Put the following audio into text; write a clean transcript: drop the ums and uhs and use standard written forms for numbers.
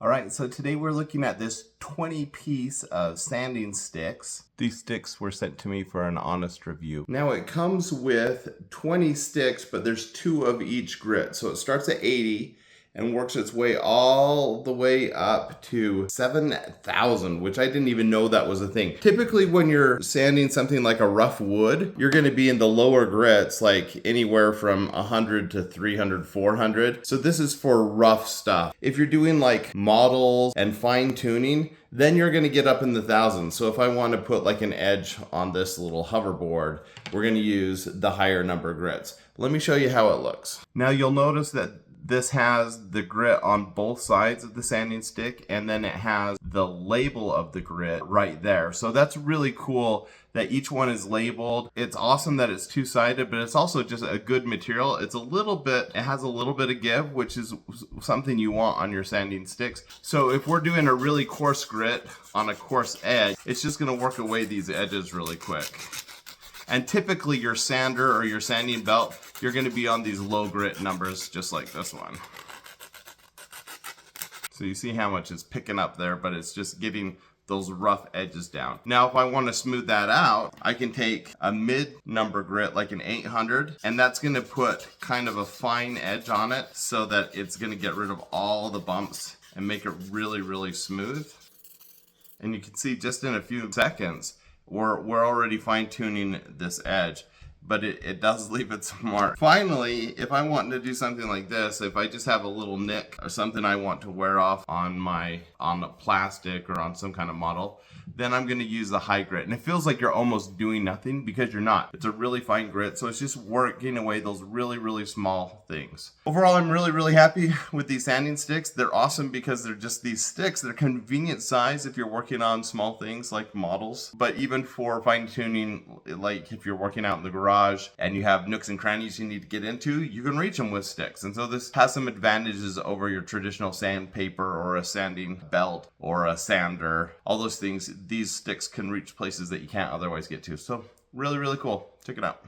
All right, so today we're looking at this 20 piece of sanding sticks. These sticks were sent to me for an honest review. Now it comes with 20 sticks, but there's 2 of each grit. So it starts at 80 and works its way all the way up to 7,000, which I didn't even know that was a thing. Typically when you're sanding something like a rough wood, you're gonna be in the lower grits, like anywhere from 100 to 300, 400. So this is for rough stuff. If you're doing like models and fine tuning, then you're gonna get up in the thousands. So if I want to put like an edge on this little hoverboard, we're gonna use the higher number grits. Let me show you how it looks. Now you'll notice that this has the grit on both sides of the sanding stick, and then it has the label of the grit right there. So that's really cool that each one is labeled. It's awesome that it's two-sided, but it's also just a good material. It has a little bit of give, which is something you want on your sanding sticks. So if we're doing a really coarse grit on a coarse edge, it's just gonna work away these edges really quick. And typically your sander or your sanding belt, you're gonna be on these low grit numbers just like this one. So you see how much it's picking up there, but it's just getting those rough edges down. Now, if I wanna smooth that out, I can take a mid number grit, like an 800, and that's gonna put kind of a fine edge on it so that it's gonna get rid of all the bumps and make it really, really smooth. And you can see just in a few seconds, we're already fine-tuning this edge, but it does leave its mark. Finally, if I want to do something like this, if I just have a little nick or something I want to wear off on a plastic or on some kind of model, then I'm going to use the high grit. And it feels like you're almost doing nothing because you're not. It's a really fine grit, so it's just working away those really, really small things. Overall, I'm really, really happy with these sanding sticks. They're awesome because they're just these sticks. They're convenient size if you're working on small things like models, but even for fine tuning, like if you're working out in the garage and you have nooks and crannies you need to get into, you can reach them with sticks. And so this has some advantages over your traditional sandpaper or a sanding belt or a sander. All those things, these sticks can reach places that you can't otherwise get to. So really, really cool. Check it out.